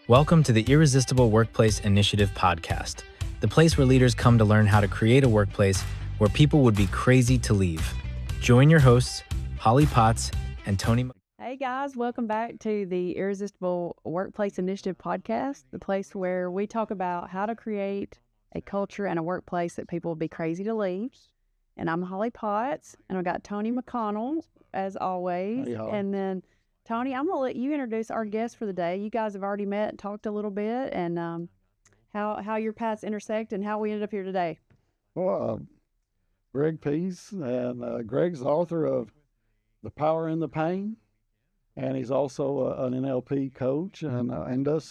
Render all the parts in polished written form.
Welcome to the Irresistible Workplace Initiative podcast, the place where leaders come to learn how to create a workplace where people would be crazy to leave. Join your hosts, Holley Potts and Tony. Hey guys, welcome back to the Irresistible Workplace Initiative podcast, the place where we talk about how to create a culture and a workplace that people will be crazy to leave. And I'm Holley Potts, and I've got Tony McConnell, as always. Hey, Holley. And then, Tony, I'm going to let you introduce our guest for the day. You guys have already met and talked a little bit, and how your paths intersect and how we ended up here today. Well, Greg Pihs, and Greg's the author of The Power in the Pain, and he's also an NLP coach and does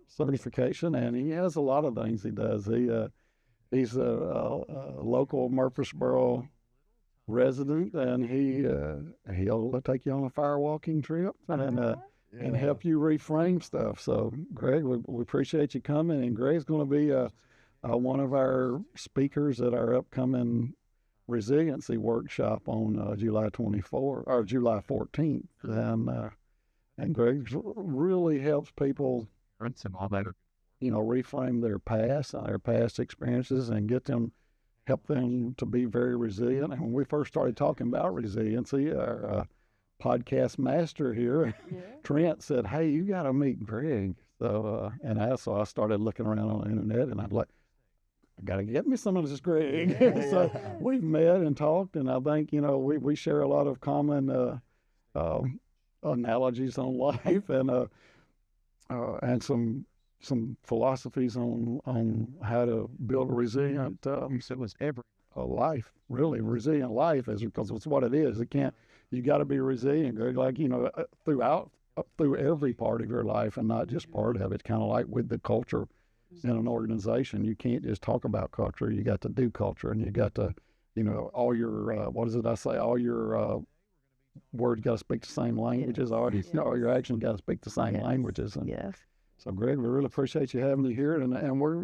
certification, and he has a lot of things he does. He's a local Murfreesboro resident, and he'll take you on a fire walking trip and help you reframe stuff. So, Greg, we appreciate you coming, and Greg's going to be one of our speakers at our upcoming Resiliency workshop on July 14th, and Greg really helps people, reframe their past experiences, and help them to be very resilient. And when we first started talking about resiliency, our podcast master here, Trent, said, "Hey, you got to meet Greg." So, so I started looking around on the internet, and I'm like, I got to get me some of this Greg. So we've met and talked, and I think, we share a lot of common analogies on life and some philosophies on how to build a resilient life, really resilient life, because it's what it is. You got to be resilient, Greg, through every part of your life and not just part of it, kind of like with the culture in an organization. You can't just talk about culture. You got to do culture, and you got to, all your, all your words got to speak the same languages. All your actions got to speak the same languages. And so, Greg, we really appreciate you having you here. And we're,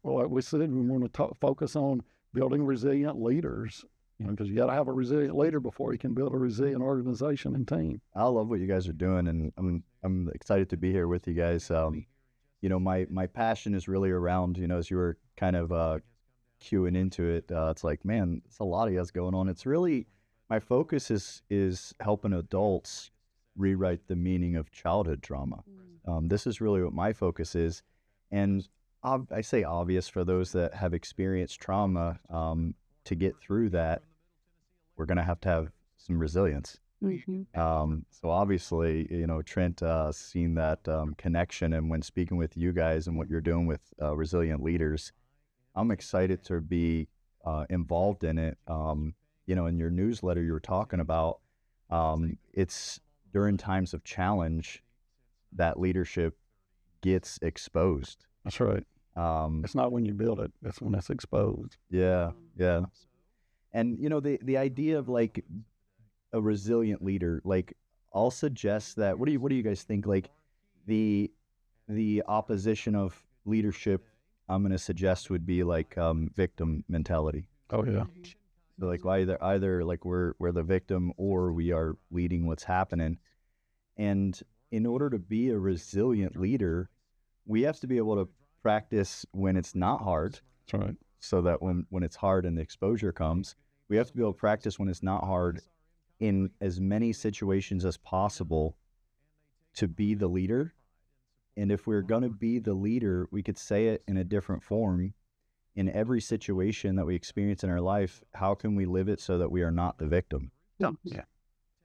like we said, we want to focus on building resilient leaders, because you got to have a resilient leader before you can build a resilient organization and team. I love what you guys are doing, and I'm excited to be here with you guys. My passion is really around, as you were kind of cueing into it, it's like, man, it's a lot of us going on. It's really, my focus is helping adults rewrite the meaning of childhood trauma. This is really what my focus is. And I say obvious for those that have experienced trauma, to get through that, we're going to have some resilience. So obviously, Trent seen that connection, and when speaking with you guys and what you're doing with resilient leaders, I'm excited to be involved in it. In your newsletter you were talking about, it's during times of challenge that leadership gets exposed. That's right. It's not when you build it, it's when it's exposed. Yeah. And the idea of like a resilient leader, like, I'll suggest that, what do you guys think, like the opposition of leadership I'm going to suggest would be like victim mentality. Oh yeah. So like either like we're the victim, or we are leading what's happening. And in order to be a resilient leader, we have to be able to practice when it's not hard. That's right. So that when it's hard and the exposure comes, we have to be able to practice when it's not hard in as many situations as possible to be the leader. And if we're going to be the leader, we could say it in a different form. In every situation that we experience in our life, how can we live it so that we are not the victim? Yeah.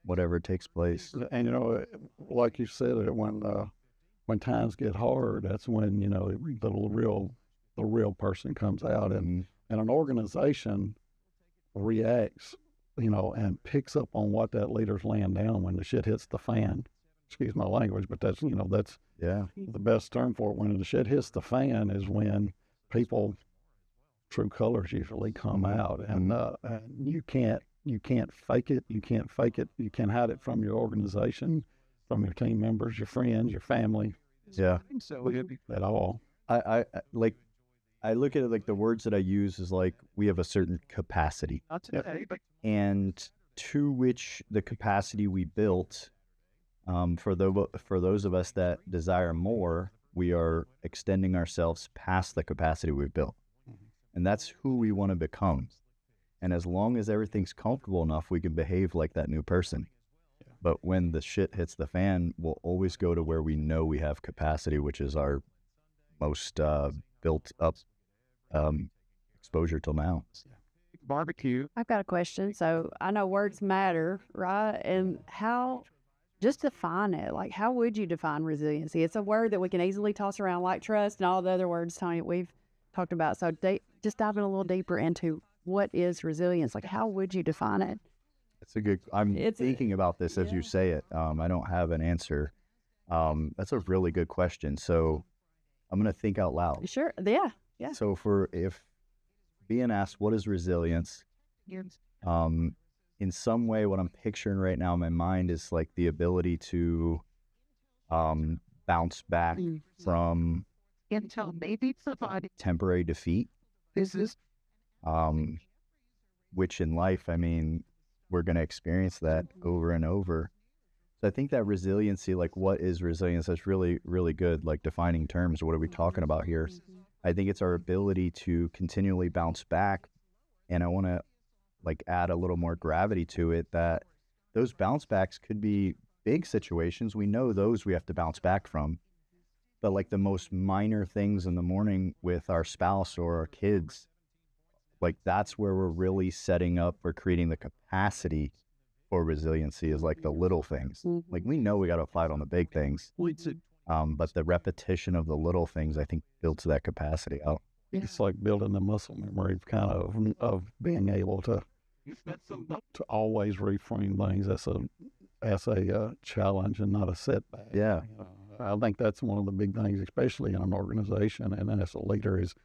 Whatever takes place. And, like you said, when times get hard, that's when, the real person comes out, and an organization reacts, and picks up on what that leader's laying down when the shit hits the fan. Excuse my language, but that's the best term for it. When the shit hits the fan is when people true colors usually come out, and you can't fake it. You can't fake it. You can't hide it from your organization, from your team members, your friends, your family. Yeah. At all. I look at it like the words that I use is like, we have a certain capacity. And to which the capacity we built, For those of us that desire more, we are extending ourselves past the capacity we've built. And that's who we want to become. And as long as everything's comfortable enough, we can behave like that new person. But when the shit hits the fan, we'll always go to where we know we have capacity, which is our most built up exposure till now. Barbecue. I've got a question. So I know words matter, right? And how, just define it. Like, how would you define resiliency? It's a word that we can easily toss around like trust and all the other words, Tony, we've talked about. So just diving a little deeper into what is resilience. Like, how would you define it? It's a good, I'm thinking about this as you say it. I don't have an answer. That's a really good question. So I'm going to think out loud. Sure. Yeah. Yeah. So if being asked, what is resilience? In some way, what I'm picturing right now in my mind is like the ability to bounce back from temporary defeat. Which in life, I mean, we're going to experience that over and over. So I think that resiliency, like what is resilience? That's really, really good. Like defining terms. What are we talking about here? I think it's our ability to continually bounce back. And I want to like add a little more gravity to it, that those bounce backs could be big situations. We know those we have to bounce back from. But like the most minor things in the morning with our spouse or our kids, like that's where we're really setting up or creating the capacity for resiliency, is like the little things. Like we know we got to fight on the big things, but the repetition of the little things, I think, builds that capacity out. It's like building the muscle memory kind of being able to always reframe things as a challenge and not a setback. Yeah. I think that's one of the big things, especially in an organization and then as a leader, is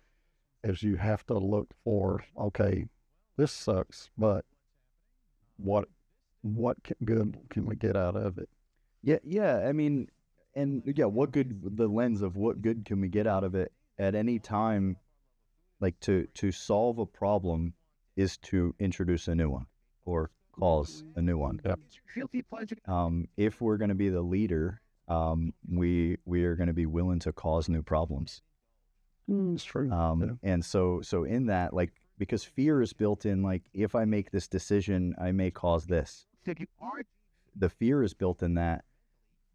you have to look for, okay, this sucks, but what good can we get out of it? Yeah. I mean, and yeah, the lens of what good can we get out of it at any time, like to solve a problem is to introduce a new one or cause a new one. Yep. If we're going to be the leader, we are going to be willing to cause new problems. It's true. And so in that, like, because fear is built in, like, if I make this decision, I may cause this. The fear is built in that,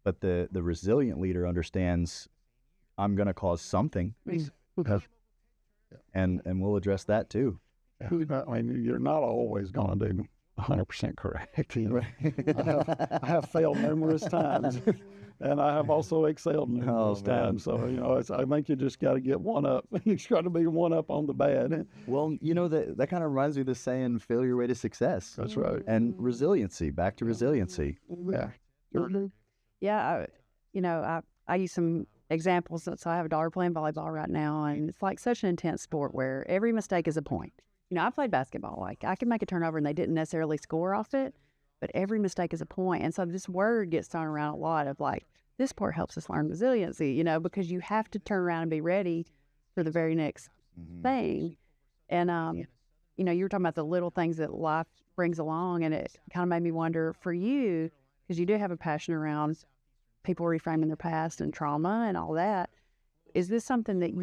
but the resilient leader understands I'm going to cause something, and we'll address that too. I mean, you're not always going to do 100% correct. I have failed numerous times. And I have also excelled numerous times. So, I think you just got to get one up. You just got to be one up on the bad. Well, that kind of reminds me of the saying, fail your way to success. That's right. And resiliency, back to resiliency. Yeah. Yeah. I use some examples. So I have a daughter playing volleyball right now, and it's like such an intense sport where every mistake is a point. I played basketball. Like I can make a turnover and they didn't necessarily score off it, but every mistake is a point. And so this word gets thrown around a lot of like, this part helps us learn resiliency, because you have to turn around and be ready for the very next thing. And, you were talking about the little things that life brings along, and it kind of made me wonder for you, because you do have a passion around people reframing their past and trauma and all that. Is this something that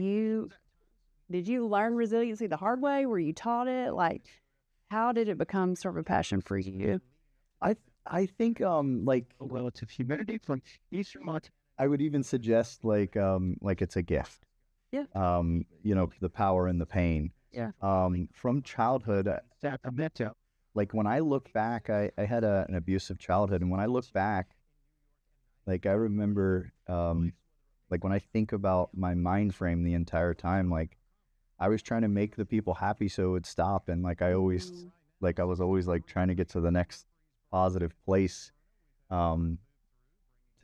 did you learn resiliency the hard way? Were you taught it? Like, how did it become sort of a passion for you? I think like Relative humidity from Eastern Montana. I would even suggest like it's a gift. Yeah. The power and the pain. Yeah. From childhood, like when I look back, I had an abusive childhood, and when I look back, like I remember like when I think about my mind frame the entire time, like I was trying to make the people happy so it would stop, and like I was always like trying to get to the next positive place. To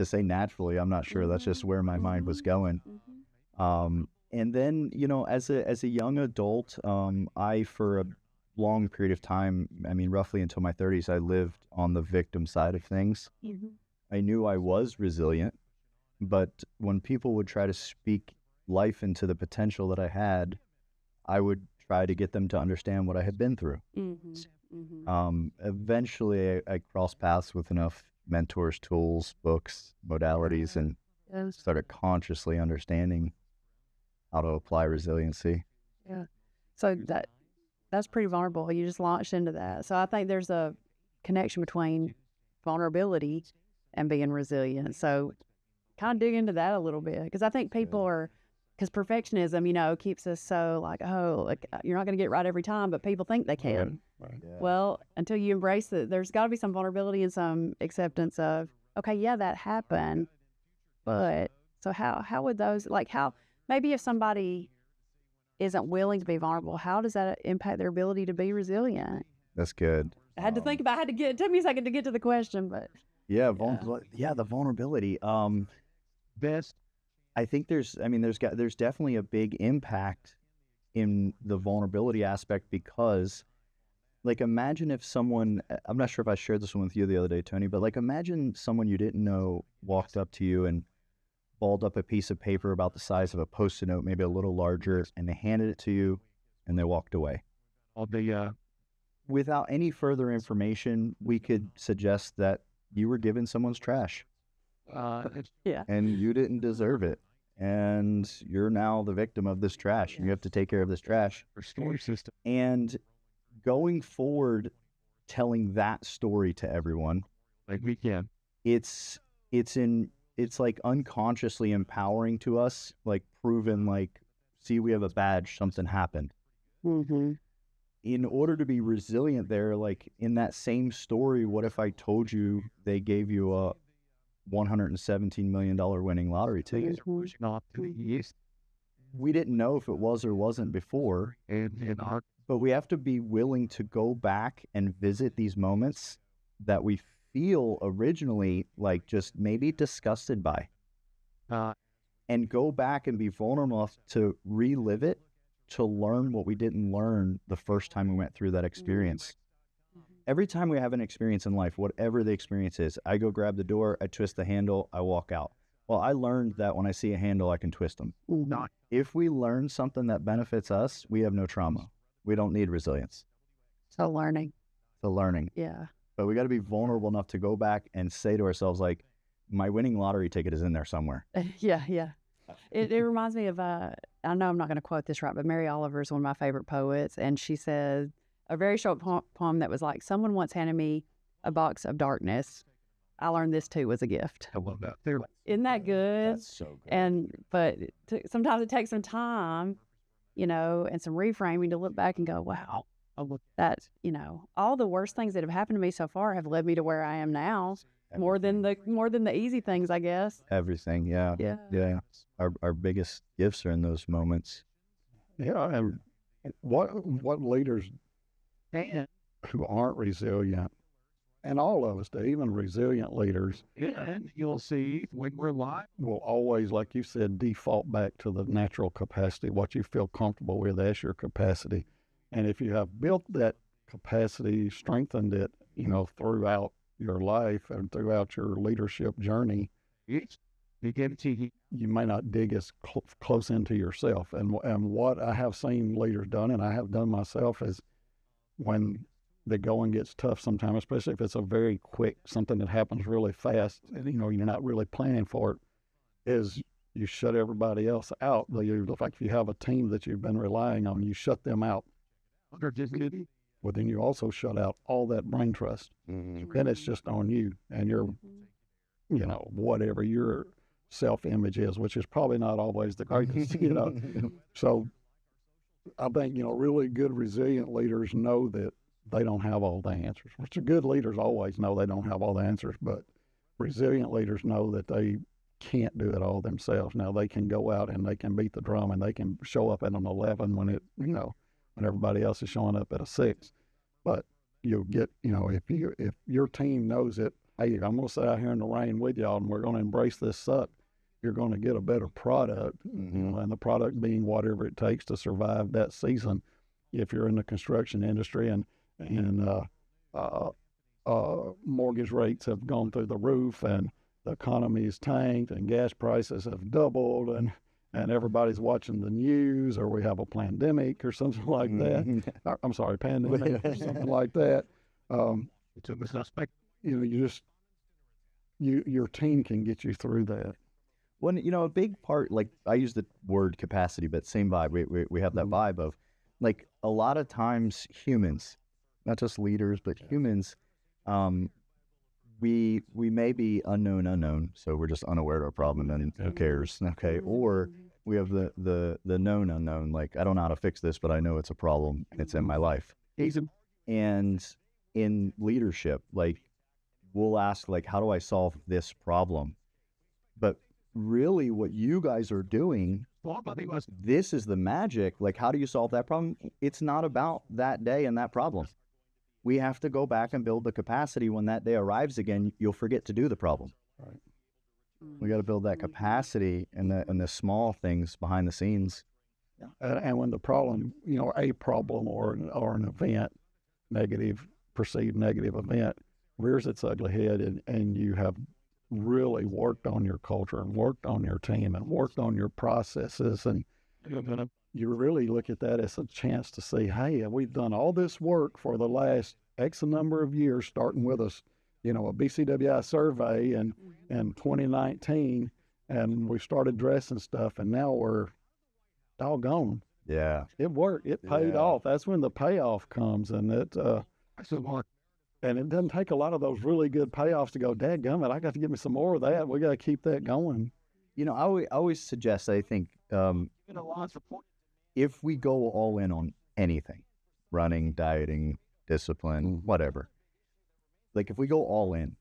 say naturally, I'm not sure. That's just where my mind was going. And then, as a young adult, I, for a long period of time, I mean, roughly until my 30s, I lived on the victim side of things. I knew I was resilient, but when people would try to speak life into the potential that I had, I would try to get them to understand what I had been through. Eventually I crossed paths with enough mentors, tools, books, modalities, and Yes. started consciously understanding how to apply resiliency. Yeah. So that's pretty vulnerable. You just launched into that. So I think there's a connection between vulnerability and being resilient. So kind of dig into that a little bit, because I think people are, because perfectionism, keeps us so like, oh, like you're not going to get it right every time, but people think they can. Right. Yeah. Well, until you embrace it, there's got to be some vulnerability and some acceptance of, okay, yeah, that happened, but so how would those, like, how maybe if somebody isn't willing to be vulnerable, how does that impact their ability to be resilient? That's good. I had to think about. It took me a second to get to the question, but Yeah, the vulnerability. Best. I think there's definitely a big impact in the vulnerability aspect, because like imagine if someone, I'm not sure if I shared this one with you the other day, Tony, but like imagine someone you didn't know walked up to you and balled up a piece of paper about the size of a Post-it note, maybe a little larger, and they handed it to you and they walked away. Without any further information, we could suggest that you were given someone's trash. yeah, And you didn't deserve it. And you're now the victim of this trash, and you have to take care of this trash. And going forward, telling that story to everyone, Like we can. it's like unconsciously empowering to us, like proven, like, see, we have a badge, something happened. mm-hmm. In order to be resilient there, like in that same story, what if I told you they gave you a $117 million winning lottery ticket? Not to the east. We didn't know if it was or wasn't before, but we have to be willing to go back and visit these moments that we feel originally like just maybe disgusted by, and go back and be vulnerable enough to relive it, to learn what we didn't learn the first time we went through that experience. Every time we have an experience in life, whatever the experience is, I go grab the door, I twist the handle, I walk out. Well, I learned that when I see a handle, I can twist them. Mm-hmm. If we learn something that benefits us, we have no trauma. We don't need resilience. So learning. The learning. Yeah. But we got to be vulnerable enough to go back and say to ourselves, like, my winning lottery ticket is in there somewhere. Yeah. It reminds me of, I know I'm not going to quote this right, but Mary Oliver is one of my favorite poets. And she said a very short poem that was like, someone once handed me a box of darkness. I learned this too was a gift. I love that. Isn't that good? That's so good. But sometimes it takes some time, and some reframing to look back and go, wow, that, all the worst things that have happened to me so far have led me to where I am now. More than the easy things, I guess. Everything, yeah. Our biggest gifts are in those moments. Yeah, and what leaders who aren't resilient, and all of us, even resilient leaders, and you'll see when we're live, will always, like you said, default back to the natural capacity, what you feel comfortable with as your capacity. And if you have built that capacity, strengthened it, throughout your life and throughout your leadership journey, you may not dig as close into yourself. And what I have seen leaders done, and I have done myself, is when the going gets tough sometimes, especially if it's a very quick, something that happens really fast, and you're not really planning for it, is you shut everybody else out. Like if you have a team that you've been relying on, you shut them out. Well, then you also shut out all that brain trust. Mm-hmm. Then it's just on you and your, whatever your self-image is, which is probably not always the greatest, So I think, really good, resilient leaders know that they don't have all the answers. Which good leaders always know they don't have all the answers, but resilient leaders know that they can't do it all themselves. Now they can go out and they can beat the drum and they can show up at an 11 when when everybody else is showing up at a 6. But you'll get, if your team knows it, hey, I'm going to sit out here in the rain with y'all and we're going to embrace this suck, you're going to get a better product. Mm-hmm. And the product being whatever it takes to survive that season. If you're in the construction industry and mortgage rates have gone through the roof and the economy is tanked and gas prices have doubled and everybody's watching the news, or we have a pandemic or something like that. I'm sorry, pandemic or something like that. You your team can get you through that. When, a big part, like I use the word capacity, but same vibe. We have that vibe of, like, a lot of times humans, not just leaders, but humans, we may be unknown, so we're just unaware of our problem and who cares, okay? Or we have the known unknown, like, I don't know how to fix this, but I know it's a problem and it's in my life. And in leadership, like, we'll ask, like, how do I solve this problem? But really what you guys are doing, this is the magic. Like, how do you solve that problem? It's not about that day and that problem. We have to go back and build the capacity. When that day arrives again, you'll forget to do the problem. Right. We got to build that capacity and the small things behind the scenes. And when the problem, a problem or an event, perceived negative event, rears its ugly head, and you have really worked on your culture and worked on your team and worked on your processes, and you really look at that as a chance to say, hey, we've done all this work for the last X number of years, starting with a BCWI survey in 2019, and we started dressing stuff, and now we're doggone. Yeah. It worked. It paid off. That's when the payoff comes, and and it doesn't take a lot of those really good payoffs to go, dadgummit, I got to get me some more of that. We got to keep that going. I always suggest, I think, if we go all in on anything, running, dieting, discipline, whatever, like, if we go all in,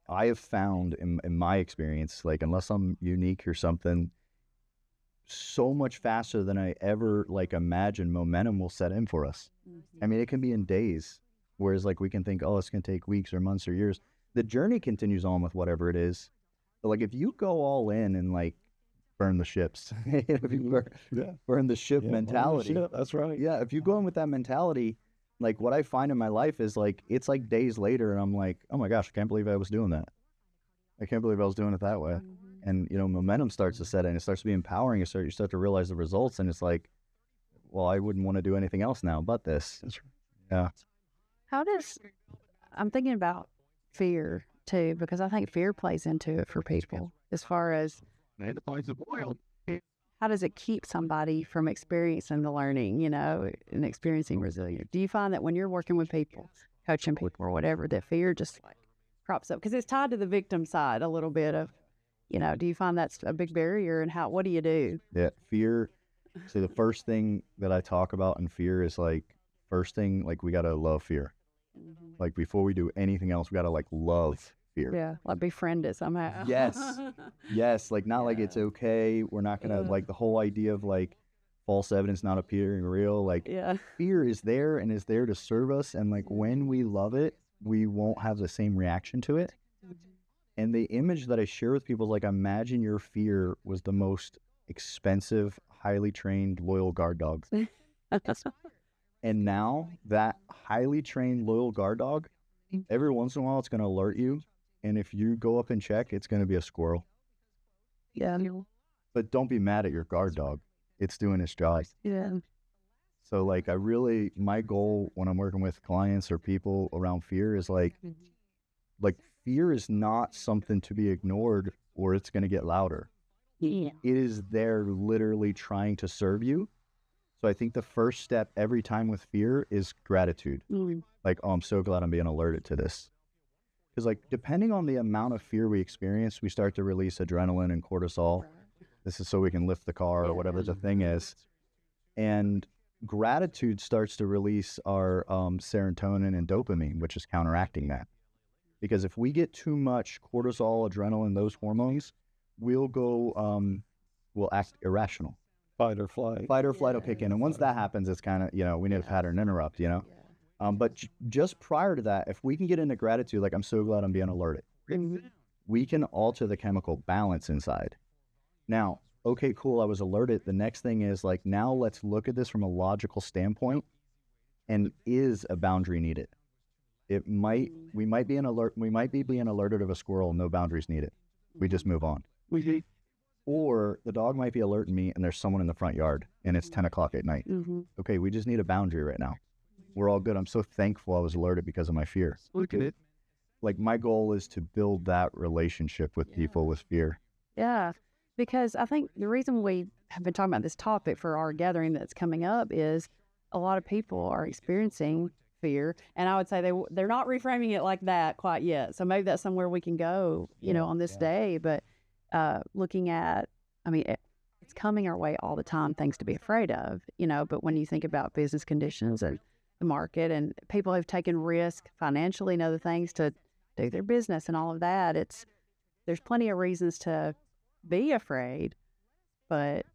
I have found in my experience, like, unless I'm unique or something, so much faster than I ever, like, imagined, momentum will set in for us. I mean, it can be in days. Whereas, like, we can think, oh, it's going to take weeks or months or years. The journey continues on with whatever it is. But, like, if you go all in and, like, burn the ships, if you burn the ship mentality. Burn the ship, that's right. Yeah, if you go in with that mentality, like, what I find in my life is, like, it's like days later and I'm like, oh my gosh, I can't believe I was doing that. I can't believe I was doing it that way. And, momentum starts to set in. It starts to be empowering. You start to realize the results, and it's like, well, I wouldn't want to do anything else now but this. That's right. Yeah. I'm thinking about fear too, because I think fear plays into it for people as far as how does it keep somebody from experiencing the learning, and experiencing resilience? Do you find that when you're working with people, coaching people or whatever, that fear just like crops up? Because it's tied to the victim side a little bit of, do you find that's a big barrier, and what do you do? Yeah, fear. So the first thing that I talk about in fear is, like, first thing, like, we got to love fear. Like, before we do anything else, we got to, like, love fear. Yeah, like befriend it somehow. Yes, like, not like it's okay. We're not going to, like, the whole idea of, like, false evidence not appearing real. Like, fear is there and is there to serve us. And, like, when we love it, we won't have the same reaction to it. And the image that I share with people is, like, imagine your fear was the most expensive, highly trained, loyal guard dog. And now that highly trained, loyal guard dog, every once in a while, it's going to alert you. And if you go up and check, it's going to be a squirrel. Yeah. But don't be mad at your guard dog. It's doing its job. Yeah. So, like, my goal when I'm working with clients or people around fear is, like fear is not something to be ignored or it's going to get louder. Yeah. It is there literally trying to serve you. So I think the first step every time with fear is gratitude. Like, oh, I'm so glad I'm being alerted to this. Because, like, depending on the amount of fear we experience, we start to release adrenaline and cortisol. This is so we can lift the car or whatever the thing is. And gratitude starts to release our serotonin and dopamine, which is counteracting that. Because if we get too much cortisol, adrenaline, those hormones, we'll act irrational. Fight or flight will kick in. And once that happens, it's kind of, we need a pattern interrupt, But just prior to that, if we can get into gratitude, like, I'm so glad I'm being alerted, we can alter the chemical balance inside. Now, okay, cool, I was alerted. The next thing is, like, now let's look at this from a logical standpoint. And is a boundary needed? We might be being alerted of a squirrel, no boundaries needed. We just move on. Or the dog might be alerting me and there's someone in the front yard and it's 10 o'clock at night. Okay, we just need a boundary right now. We're all good. I'm so thankful I was alerted because of my fear. Look at it. like my goal is to build that relationship with people with fear. Yeah, because I think the reason we have been talking about this topic for our gathering that's coming up is a lot of people are experiencing fear, and I would say they're not reframing it like that quite yet. So maybe that's somewhere we can go, on this day. But looking at, I mean, it's coming our way all the time, things to be afraid of, But when you think about business conditions and the market and people who've taken risk financially and other things to do their business and all of that, there's plenty of reasons to be afraid, but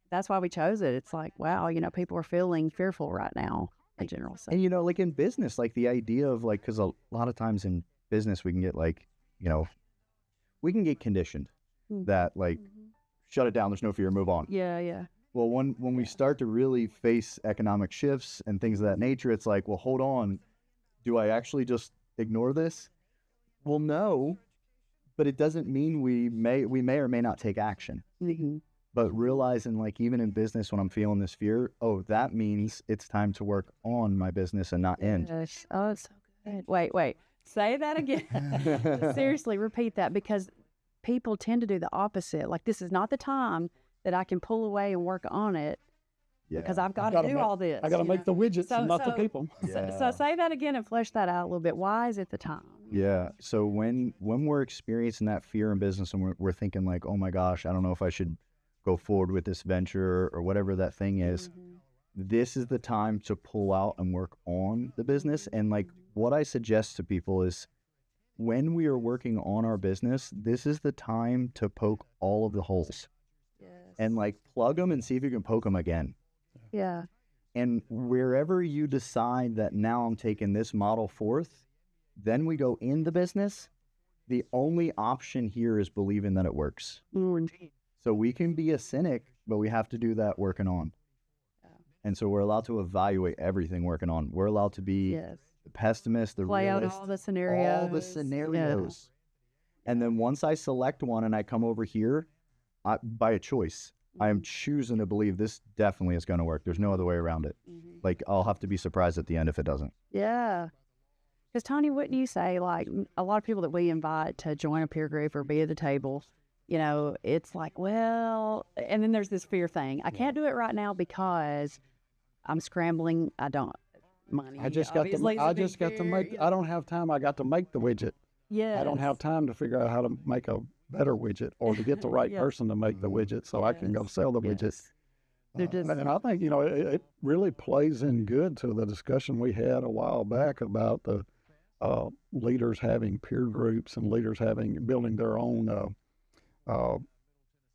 that's why we chose it. It's like, wow, people are feeling fearful right now in general. So. And, like in business, like the idea of like, because a lot of times in business, we can get like, we can get conditioned that like, shut it down, there's no fear, move on. Yeah. Well, when we start to really face economic shifts and things of that nature, it's like, well, hold on, do I actually just ignore this? Well, no, but it doesn't mean we may or may not take action. Mm-hmm. But realizing, like, even in business, when I'm feeling this fear, that means it's time to work on my business and not end. Yes. Oh, it's so good. Wait. Say that again. Seriously, repeat that, because people tend to do the opposite. Like, this is not the time that I can pull away and work on it because I've got to do all this. I got to make the widgets, not the people. So say that again and flesh that out a little bit. Why is it the time? Yeah. So when we're experiencing that fear in business and we're thinking like, oh my gosh, I don't know if I should go forward with this venture or whatever that thing is, this is the time to pull out and work on the business. And like what I suggest to people is when we are working on our business, this is the time to poke all of the holes and like plug them and see if you can poke them again. Yeah. And wherever you decide that now I'm taking this model forth, then we go in the business. The only option here is believing that it works. So we can be a cynic, but we have to do that working on. And so we're allowed to evaluate everything working on. We're allowed to be the pessimist, the play realist, out all the scenarios. And then once I select one and I come over here, by a choice, I am choosing to believe this definitely is going to work. There's no other way around it. Like, I'll have to be surprised at the end if it doesn't. Yeah. Because, Tony, wouldn't you say, like, a lot of people that we invite to join a peer group or be at the table, it's like, well, and then there's this fear thing. I can't do it right now because I'm scrambling. I don't money. I just got to make. I don't have time. I got to make the widget. Yeah. I don't have time to figure out how to make a better widget or to get the right person to make the widget so I can go sell the widget. And I think, it really plays in good to the discussion we had a while back about the leaders having peer groups and leaders building their own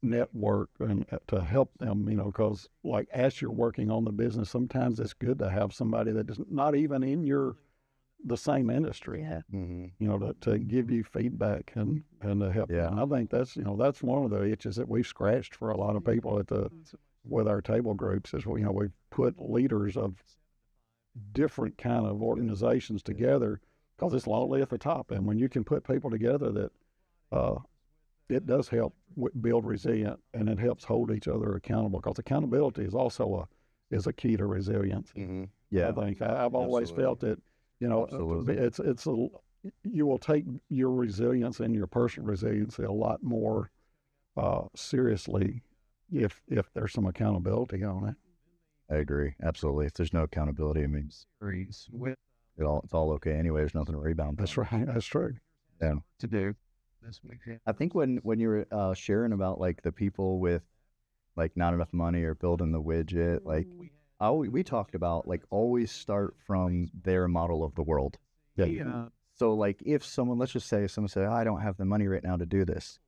network and to help them, because like as you're working on the business, sometimes it's good to have somebody that is not even in the same industry, to give you feedback and to help. Yeah. And I think that's one of the itches that we've scratched for a lot of people with our table groups is, we've put leaders of different kind of organizations together because it's lonely at the top. And when you can put people together that it does help build resilient, and it helps hold each other accountable, because accountability is also a key to resilience. Yeah. I think I've always felt that, you will take your resilience and your personal resiliency a lot more seriously if there's some accountability on it. I agree. Absolutely. If there's no accountability, it means it's all okay anyway. There's nothing to rebound. That's right. That's true. Yeah. To do this weekend. I think when you were sharing about like the people with like not enough money or building the widget, like we talked about like always start from their model of the world. Yeah. So like if let's just say someone said, I don't have the money right now to do this.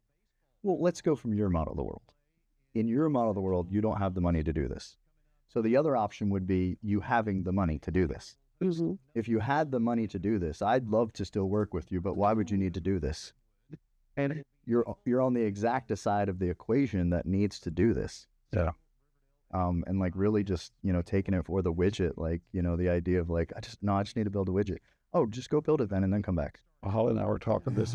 Well, let's go from your model of the world. In your model of the world, you don't have the money to do this. So the other option would be you having the money to do this. If you had the money to do this, I'd love to still work with you, but why would you need to do this? And you're on the exact side of the equation that needs to do this. Yeah. And like really just, taking it for the widget, like, the idea of like, I just need to build a widget. Oh, just go build it then and then come back. Holly and I were talking this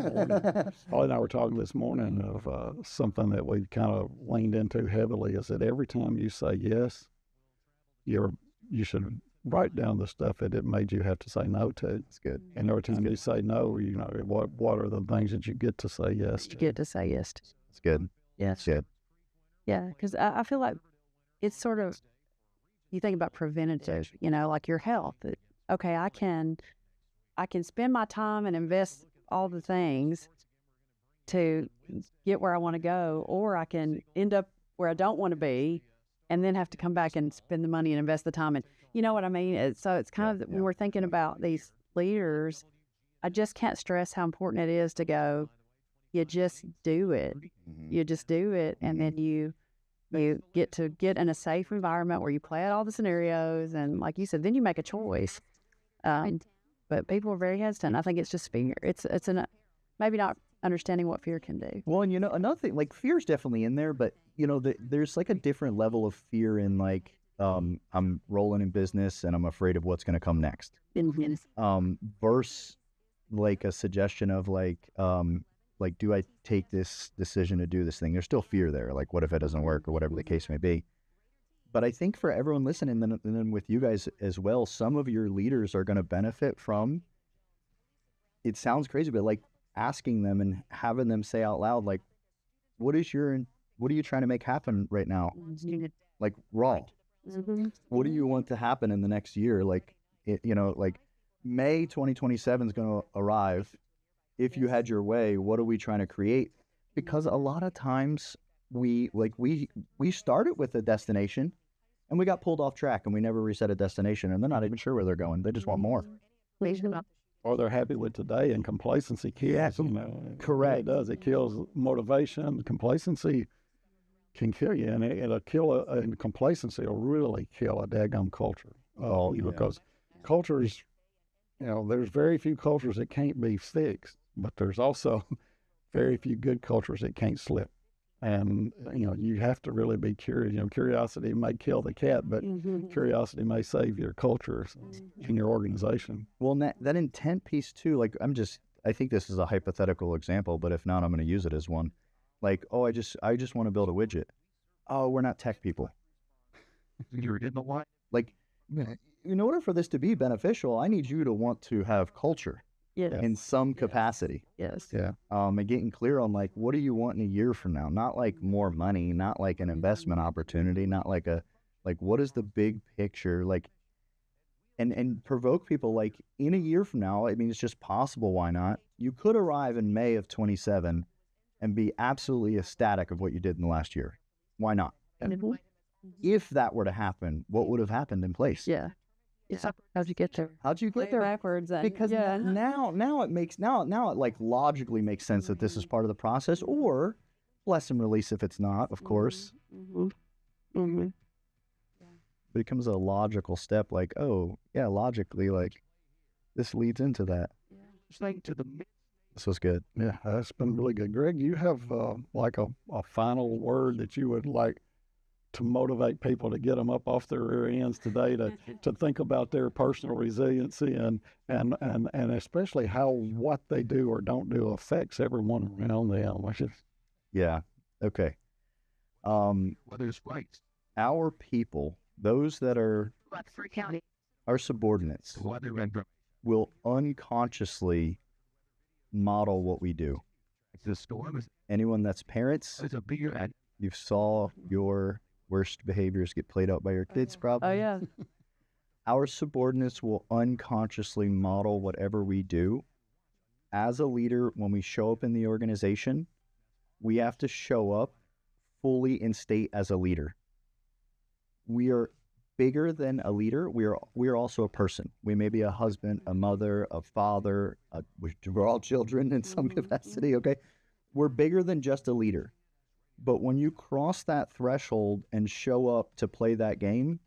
morning. Of something that we kind of leaned into heavily is that every time you say yes, you should write down the stuff that it made you have to say no to. That's good. And every time you say no, what are the things that you get to say yes to? You get to say yes to. That's good. Yes. That's good. Yeah, because I feel like it's sort of, you think about preventative, like your health. Okay, I can spend my time and invest all the things to get where I want to go, or I can end up where I don't want to be and then have to come back and spend the money and invest the time. And you know what I mean? So it's kind of, when we're thinking about these leaders, I just can't stress how important it is to go, you just do it. You just do it. And then you get in a safe environment where you play out all the scenarios. And like you said, then you make a choice. But people are very hesitant. I think it's just fear. It's maybe not understanding what fear can do. Well, and another thing, like fear is definitely in there, but there's like a different level of fear in like, I'm rolling in business and I'm afraid of what's going to come next. Versus like a suggestion of like, do I take this decision to do this thing? There's still fear there. Like, what if it doesn't work or whatever the case may be? But I think for everyone listening, and then with you guys as well, some of your leaders are going to benefit from, it sounds crazy, but like asking them and having them say out loud, like, what are you trying to make happen right now? Like raw. What do you want to happen in the next year? Like, like May 2027 is going to arrive. If you had your way, what are we trying to create? Because a lot of times we started with a destination and we got pulled off track and we never reset a destination and they're not even sure where they're going. They just want more. Or they're happy with today, and complacency kills. Correct. It does. It kills motivation. Complacency can kill you, and it'll kill and complacency will really kill a daggum culture. Because cultures, there's very few cultures that can't be fixed, but there's also very few good cultures that can't slip. And, you have to really be curious. Curiosity may kill the cat, but curiosity may save your culture and your organization. Well, that intent piece too, like I think this is a hypothetical example, but if not, I'm going to use it as one. Like, oh, I just want to build a widget. Oh, we're not tech people. You're in the what? Like, in order for this to be beneficial, I need you to want to have culture. Yes. In some capacity. Yes. Yeah. And getting clear on like, what do you want in a year from now? Not like more money, not like an investment opportunity, not like what is the big picture? Like, and provoke people like in a year from now, I mean, it's just possible. Why not? You could arrive in May of 27 and be absolutely ecstatic of what you did in the last year. Why not? If that were to happen, what would have happened in place? Yeah. How'd you get there? How'd you get there? Backwards. Because now it like logically makes sense that this is part of the process, or bless and release if it's not, of course. It becomes a logical step. Like, oh yeah, logically, like this leads into that. This was good. Yeah, that's been really good. Greg, you have like a final word that you would like to motivate people to get them up off their rear ends today to think about their personal resiliency and especially how what they do or don't do affects everyone around them. Yeah. Okay. Whether it's right. Our people, those that are our subordinates, will unconsciously model what we do. The storm is Anyone that's parents, a bigger. you saw your worst behaviors get played out by your kids, probably. Oh, yeah. Our subordinates will unconsciously model whatever we do. As a leader, when we show up in the organization, we have to show up fully in state as a leader. We are bigger than a leader. We are also a person. We may be a husband, a mother, a father. We're all children in some capacity, okay? We're bigger than just a leader. But when you cross that threshold and show up to play that game,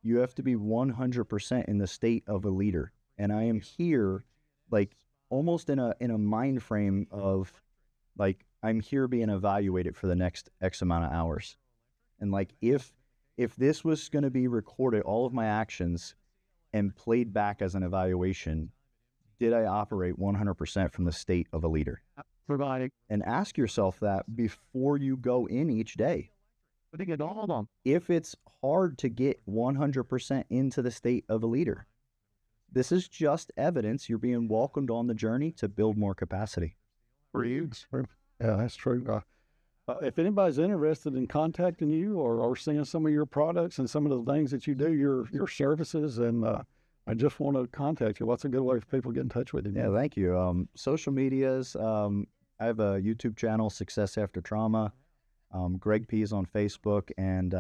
you have to be 100% in the state of a leader. And I am here, like, almost in a mind frame of, like, I'm here being evaluated for the next X amount of hours. And, like, if this was going to be recorded, all of my actions, and played back as an evaluation, did I operate 100% from the state of a leader? Providing. And ask yourself that before you go in each day. putting it all on. if it's hard to get 100% into the state of a leader. This is just evidence you're being welcomed on the journey to build more capacity. For you. Yeah, that's true. If anybody's interested in contacting you or seeing some of your products and some of the things that you do, your services, and I just want to contact you, what's a good way for people to get in touch with you? Yeah, thank you. Social medias, I have a YouTube channel, Success After Trauma. Greg Pihs on Facebook, and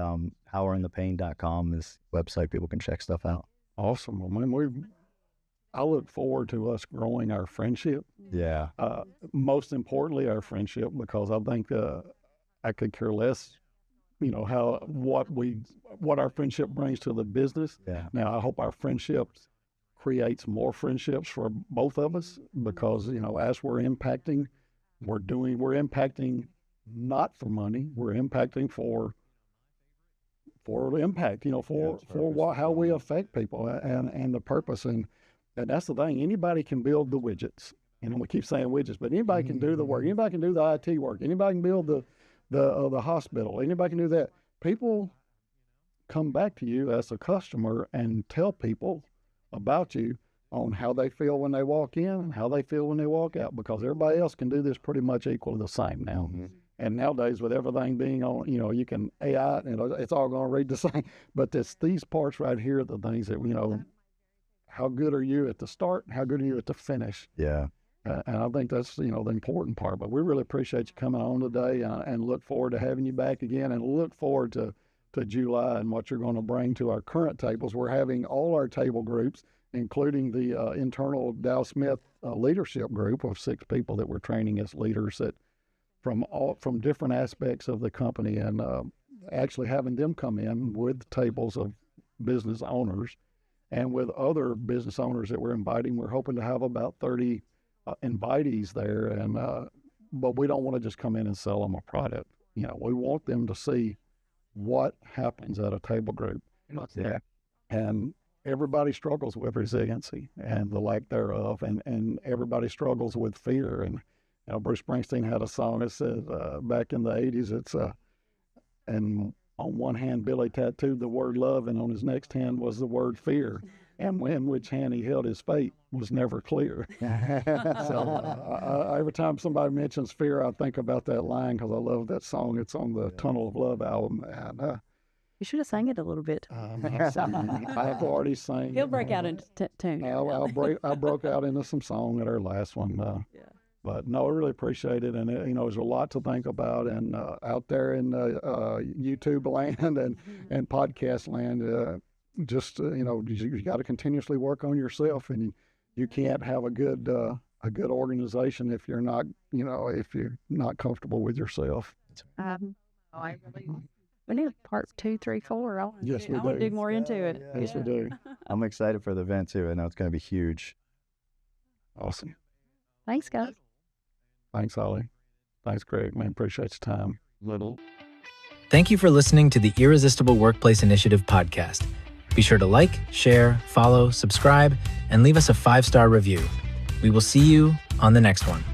powerandthepain.com is a website people can check stuff out. Awesome. Well, man, I look forward to us growing our friendship. Yeah. Most importantly, our friendship, because I think I could care less, what our friendship brings to the business. Yeah. Now, I hope our friendship creates more friendships for both of us, because as we're impacting, we're impacting not for money. We're impacting for impact. How we affect people and the purpose. And that's the thing. Anybody can build the widgets. We keep saying widgets, but anybody can do the work. Anybody can do the IT work. Anybody can build the hospital. Anybody can do that. People come back to you as a customer and tell people about you on how they feel when they walk in and how they feel when they walk out, because everybody else can do this pretty much equally the same now. Mm-hmm. And nowadays, with everything being on, you can AI, it's all going to read the same. But these parts right here are the things that, how good are you at the start? How good are you at the finish? Yeah. And I think that's, the important part. But we really appreciate you coming on today, and look forward to having you back again, and look forward to July and what you're going to bring to our current tables. We're having all our table groups, including the internal Dow Smith leadership group of 6 people that we're training as leaders from different aspects of the company, and actually having them come in with tables of business owners and with other business owners that we're inviting. We're hoping to have about 30 invitees there, and but we don't want to just come in and sell them a product. We want them to see what happens at a table group. And everybody struggles with resiliency and the lack thereof, and everybody struggles with fear. And Bruce Springsteen had a song that said back in the 80s, it's and on one hand Billy tattooed the word love, and on his next hand was the word fear, and in which hand he held his fate was never clear. So every time somebody mentions fear, I think about that line, because I love that song. It's on the Tunnel of Love album, and You should have sang it a little bit. I've already sang. He'll break out into tune. I broke out into some song at our last one. Yeah. But no, I really appreciate it. And, there's a lot to think about. And out there in YouTube land and podcast land, you got to continuously work on yourself. And you can't have a good organization if you're not, if you're not comfortable with yourself. We need a part 2, 3, 4. Yes, we I want to do. dig more into it. Yes, we do. I'm excited for the event too. I know it's going to be huge. Awesome. Thanks, guys. Thanks, Holley. Thanks, Greg. Man, appreciate your time. Thank you for listening to the Irresistible Workplace Initiative podcast. Be sure to like, share, follow, subscribe, and leave us a 5-star review. We will see you on the next one.